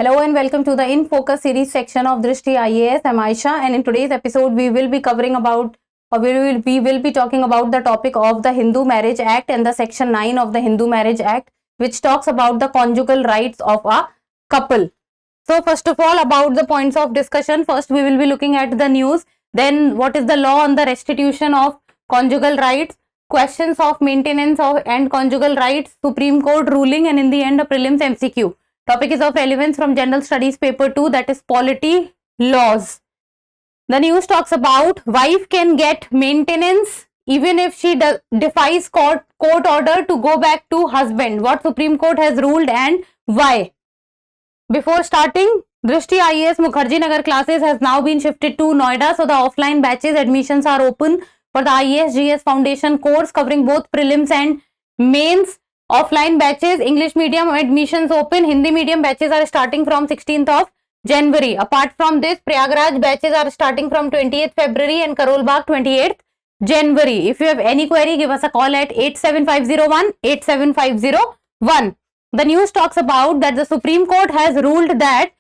Hello and welcome to the In Focus series section of Drishti IAS. I'm Aisha, and in today's episode we will be covering about we will be talking about the topic of the Hindu Marriage Act and the section 9 of the Hindu Marriage Act, which talks about the conjugal rights of a couple. So first of all, about the points of discussion, first we will be looking at the news, then what is the law on the restitution of conjugal rights, questions of maintenance of and conjugal rights, Supreme Court ruling, and in the end a prelims MCQ. Topic is of relevance from General Studies paper 2, that is polity laws. The news talks about wife can get maintenance even if she defies court order to go back to husband. What Supreme Court has ruled and why? Before starting, Drishti IAS Mukherjee Nagar classes has now been shifted to Noida, so the offline batches admissions are open for the IAS GS Foundation course covering both prelims and mains. Offline batches, English medium admissions open, Hindi medium batches are starting from 16th of January. Apart from this, Prayagraj batches are starting from 28th February and Karol Bagh 28th January. If you have any query, give us a call at 87501 87501. The news talks about that the Supreme Court has ruled that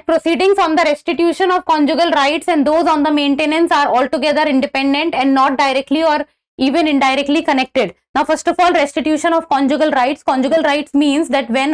proceedings on the restitution of conjugal rights and those on the maintenance are altogether independent and not directly or even indirectly connected. Now, first of all, restitution of conjugal rights. Conjugal rights means that when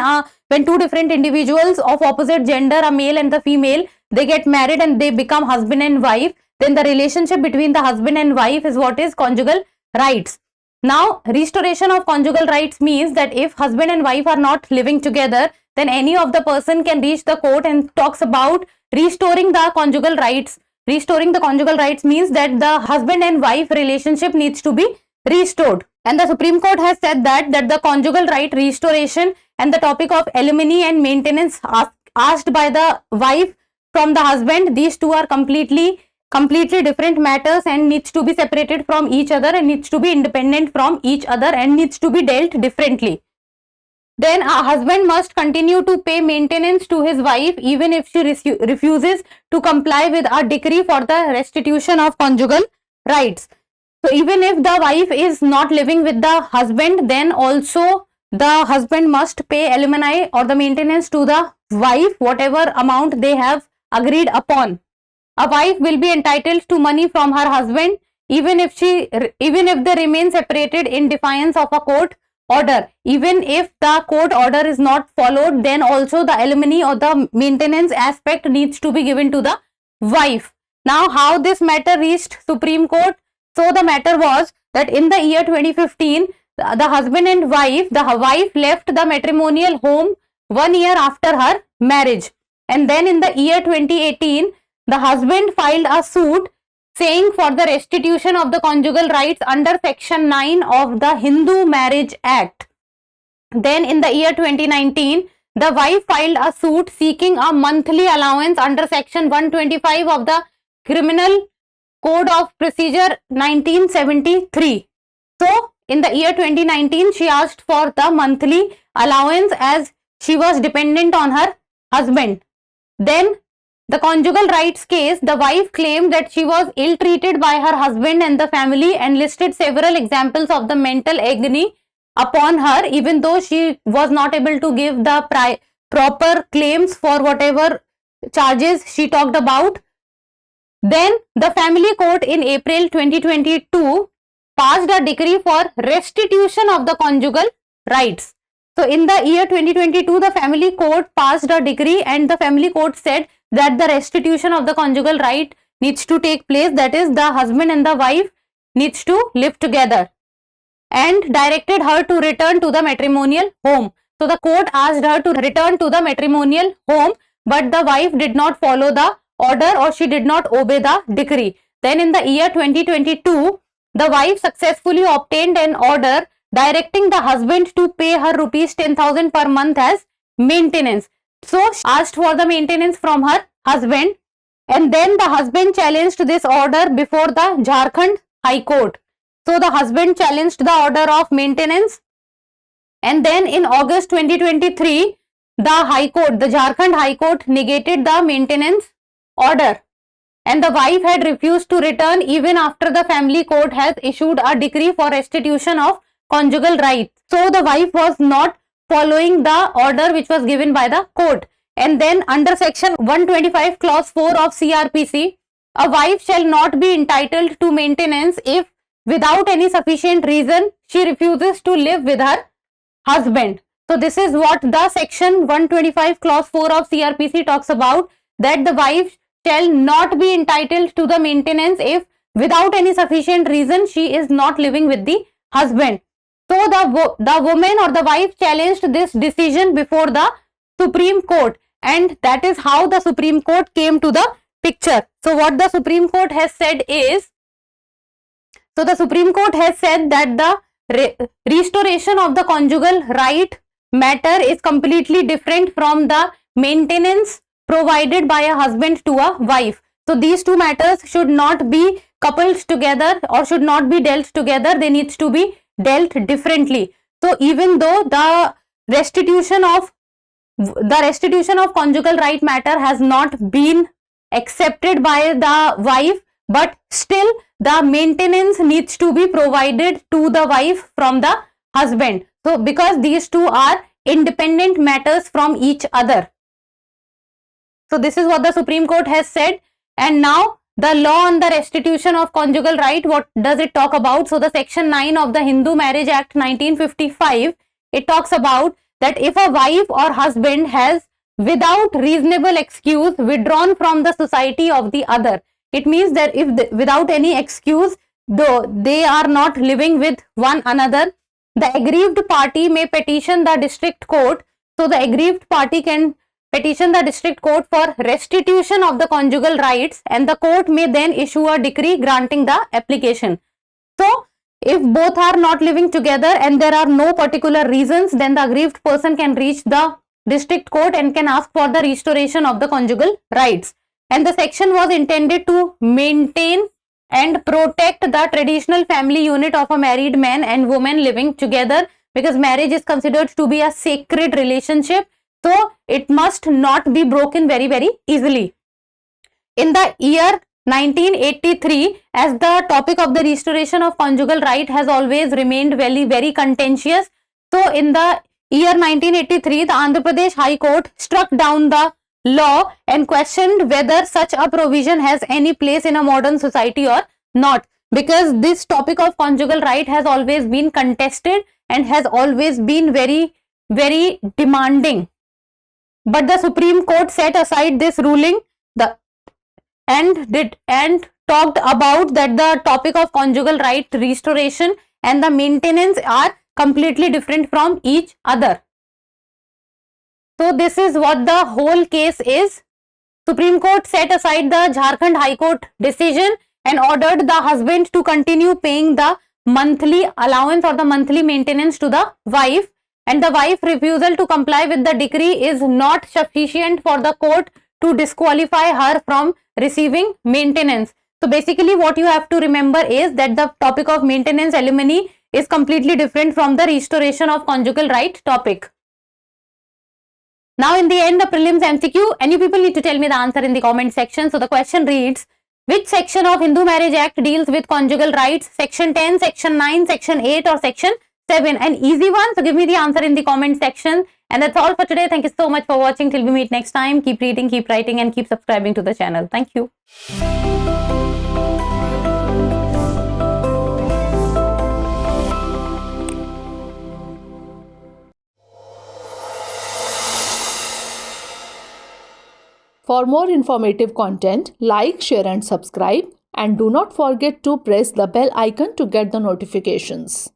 two different individuals of opposite gender, a male and the female, they get married and they become husband and wife, then the relationship between the husband and wife is what is conjugal rights. Now, restoration of conjugal rights means that if husband and wife are not living together, then any of the person can reach the court and talks about restoring the conjugal rights. Restoring the conjugal rights means that the husband and wife relationship needs to be restored. And the Supreme Court has said that the conjugal right restoration and the topic of alimony and maintenance asked by the wife from the husband, these two are completely different matters and needs to be separated from each other and needs to be independent from each other and needs to be dealt differently. Then a husband must continue to pay maintenance to his wife even if she refuses to comply with a decree for the restitution of conjugal rights. So even if the wife is not living with the husband, then also the husband must pay alimony or the maintenance to the wife, whatever amount they have agreed upon. A wife will be entitled to money from her husband even if they remain separated in defiance of a court order. Even if the court order is not followed, then also the alimony or the maintenance aspect needs to be given to the wife. Now, how this matter reached Supreme Court? So the matter was that in the year 2015, the husband and wife, the wife left the matrimonial home 1 year after her marriage. And then in the year 2018, the husband filed a suit saying for the restitution of the conjugal rights under section 9 of the Hindu Marriage Act. Then in the year 2019, the wife filed a suit seeking a monthly allowance under section 125 of the Criminal Code of Procedure 1973. So, in the year 2019, she asked for the monthly allowance as she was dependent on her husband. Then, the conjugal rights case, the wife claimed that she was ill-treated by her husband and the family and listed several examples of the mental agony upon her, even though she was not able to give the proper claims for whatever charges she talked about. Then the family court in April 2022 passed a decree for restitution of the conjugal rights. So in the year 2022, the family court passed a decree and the family court said that the restitution of the conjugal right needs to take place, that is the husband and the wife needs to live together, and directed her to return to the matrimonial home. So the court asked her to return to the matrimonial home, but the wife did not follow the order or she did not obey the decree. Then in the year 2022, the wife successfully obtained an order directing the husband to pay her rupees 10,000 per month as maintenance. So she asked for the maintenance from her husband, and then the husband challenged this order before the Jharkhand High Court. So the husband challenged the order of maintenance, and then in August 2023, the Jharkhand High Court negated the maintenance order, and the wife had refused to return even after the family court has issued a decree for restitution of conjugal rights. So the wife was not following the order which was given by the court. And then under section 125 clause 4 of CRPC, a wife shall not be entitled to maintenance if without any sufficient reason she refuses to live with her husband. So this is what the section 125 clause 4 of CRPC talks about, that the wife shall not be entitled to the maintenance if without any sufficient reason she is not living with the husband. So the woman or the wife challenged this decision before the Supreme Court, and that is how the Supreme Court came to the picture. So what the Supreme Court has said is, so the Supreme Court has said that the restoration of the conjugal right matter is completely different from the maintenance provided by a husband to a wife. So these two matters should not be coupled together or should not be dealt together. They need to be dealt differently. So even though the restitution of conjugal right matter has not been accepted by the wife, but still the maintenance needs to be provided to the wife from the husband. So because these two are independent matters from each other. So this is what the Supreme Court has said. And now the law on the restitution of conjugal right, what does it talk about? So the section 9 of the Hindu Marriage Act 1955, it talks about that if a wife or husband has without reasonable excuse withdrawn from the society of the other, it means that if without any excuse, though they are not living with one another, the aggrieved party may petition the district court. So the aggrieved party can petition the district court for restitution of the conjugal rights, and the court may then issue a decree granting the application. So if both are not living together and there are no particular reasons, then the aggrieved person can reach the district court and can ask for the restoration of the conjugal rights. And the section was intended to maintain and protect the traditional family unit of a married man and woman living together, because marriage is considered to be a sacred relationship. So it must not be broken very, very easily. In the year 1983, as the topic of the restoration of conjugal right has always remained very, very contentious. So in the year 1983, the Andhra Pradesh High Court struck down the law and questioned whether such a provision has any place in a modern society or not, because this topic of conjugal right has always been contested and has always been very, very demanding. But the Supreme Court set aside this ruling and talked about that the topic of conjugal right restoration and the maintenance are completely different from each other. So this is what the whole case is. Supreme Court set aside the Jharkhand High Court decision and ordered the husband to continue paying the monthly allowance or the monthly maintenance to the wife, and the wife refusal to comply with the decree is not sufficient for the court to disqualify her from receiving maintenance. So basically what you have to remember is that the topic of maintenance alimony is completely different from the restoration of conjugal right topic. Now in the end, the prelims MCQ, and you people need to tell me the answer in the comment section. So the question reads, which section of Hindu Marriage Act deals with conjugal rights? Section 10, section 9, section 8 or section 7? An easy one. So give me the answer in the comment section. And that's all for today. Thank you so much for watching. Till we meet next time. Keep reading, keep writing and keep subscribing to the channel. Thank you. For more informative content, like, share and subscribe, and do not forget to press the bell icon to get the notifications.